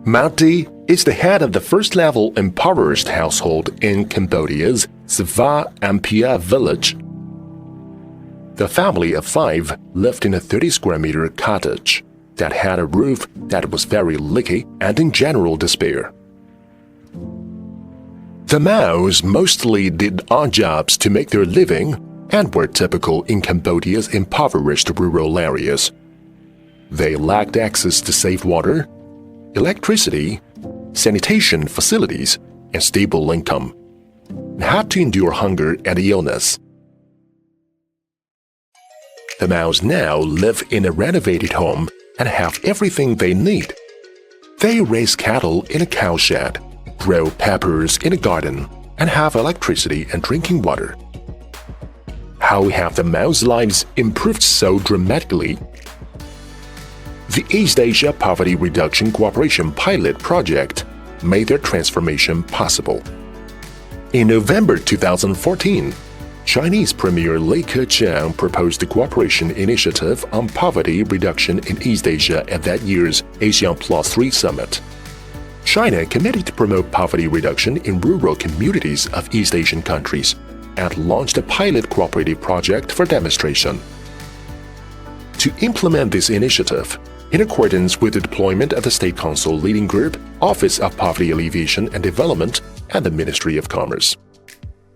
Mati is the head of the first-level impoverished household in Cambodia's Sva Ampia village. The family of 5 lived in a 30-square-meter cottage that had a roof that was very leaky and in general despair. The Maos mostly did odd jobs to make their living and were typical in Cambodia's impoverished rural areas. They lacked access to safe water, electricity, sanitation facilities, and stable income, and had to endure hunger and illness. The Maos now live in a renovated home and have everything they need. They raise cattle in a cowshed, grow peppers in a garden, and have electricity and drinking water. How have the Maos' lives improved so dramatically? The East Asia Poverty Reduction Cooperation Pilot Project made their transformation possible. In November 2014, Chinese Premier Li Keqiang proposed the Cooperation Initiative on Poverty Reduction in East Asia at that year's ASEAN Plus 3 Summit. China committed to promote poverty reduction in rural communities of East Asian countries and launched a pilot cooperative project for demonstration. To implement this initiative, in accordance with the deployment of the State Council Leading Group, Office of Poverty Alleviation and Development, and the Ministry of Commerce,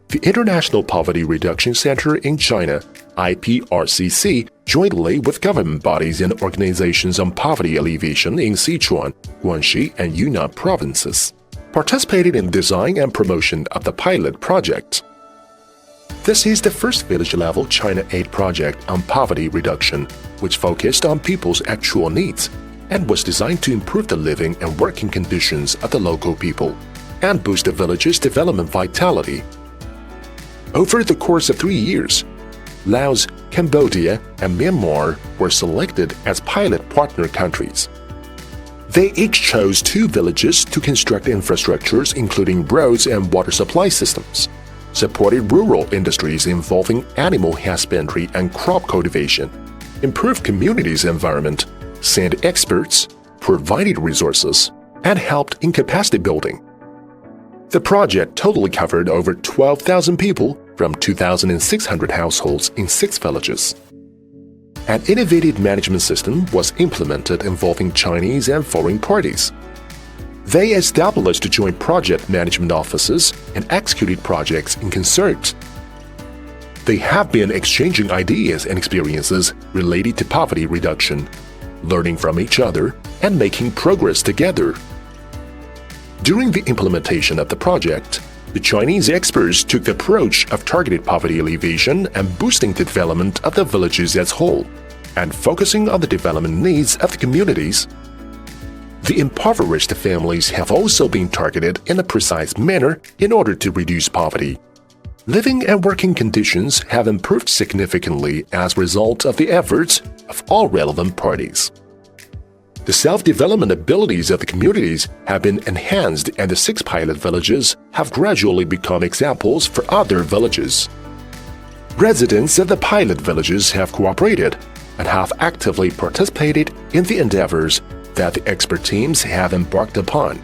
the International Poverty Reduction Center in China, IPRCC, jointly with government bodies and organizations on poverty alleviation in Sichuan, Guangxi, and Yunnan provinces, participated in the design and promotion of the pilot project. This is the first village-level China aid project on poverty reduction, which focused on people's actual needs and was designed to improve the living and working conditions of the local people and boost the village's development vitality. Over the course of 3 years, Laos, Cambodia, and Myanmar were selected as pilot partner countries. They each chose 2 villages to construct infrastructures including roads and water supply systems, supported rural industries involving animal husbandry and crop cultivation, improved communities' environment, sent experts, provided resources, and helped in capacity building. The project totally covered over 12,000 people from 2,600 households in 6 villages. An innovative management system was implemented involving Chinese and foreign parties. They established joint project management offices and executed projects in concert. They have been exchanging ideas and experiences related to poverty reduction, learning from each other, and making progress together. During the implementation of the project, the Chinese experts took the approach of targeted poverty alleviation and boosting the development of the villages as a whole, and focusing on the development needs of the communities. The impoverished families have also been targeted in a precise manner in order to reduce poverty. Living and working conditions have improved significantly as a result of the efforts of all relevant parties. The self-development abilities of the communities have been enhanced, and the 6 pilot villages have gradually become examples for other villages. Residents of the pilot villages have cooperated and have actively participated in the endeavors that the expert teams have embarked upon.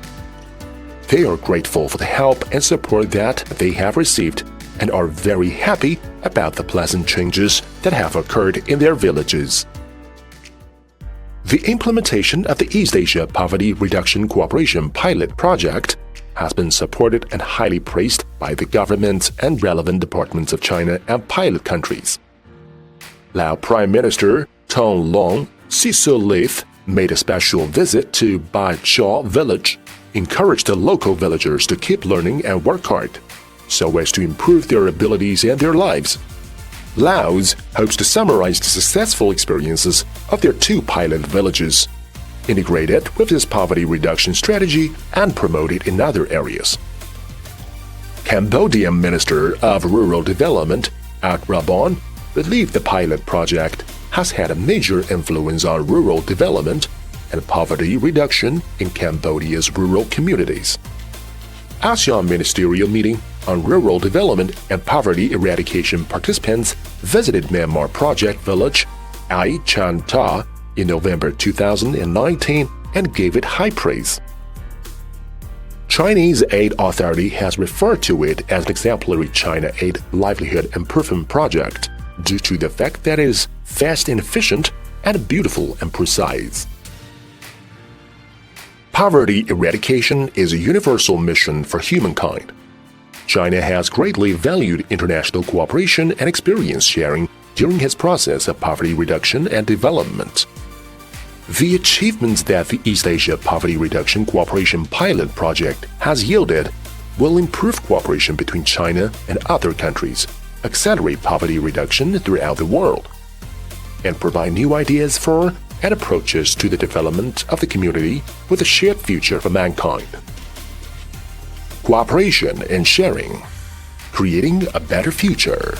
They are grateful for the help and support that they have received and are very happy about the pleasant changes that have occurred in their villages. The implementation of the East Asia Poverty Reduction Cooperation Pilot Project has been supported and highly praised by the government and relevant departments of China and pilot countries. Lao Prime Minister Tong Long Sisolith made a special visit to Ba Chaw village, encouraged the local villagers to keep learning and work hard, so as to improve their abilities and their lives. Laos hopes to summarize the successful experiences of their 2 pilot villages, integrate it with its poverty reduction strategy, and promote it in other areas. Cambodian Minister of Rural Development, Ak Rabon, believed the pilot project has had a major influence on rural development and poverty reduction in Cambodia's rural communities. ASEAN Ministerial Meeting on Rural Development and Poverty Eradication participants visited Myanmar Project Village, Ai Chan Ta, in November 2019 and gave it high praise. Chinese Aid Authority has referred to it as an exemplary China Aid livelihood improvement project due to the fact that it is fast and efficient and beautiful and precise. Poverty eradication is a universal mission for humankind. China has greatly valued international cooperation and experience sharing during its process of poverty reduction and development. The achievements that the East Asia Poverty Reduction Cooperation Pilot Project has yielded will improve cooperation between China and other countries, accelerate poverty reduction throughout the world, and provide new ideas for and approaches to the development of the community with a shared future for mankind. Cooperation and sharing, creating a better future.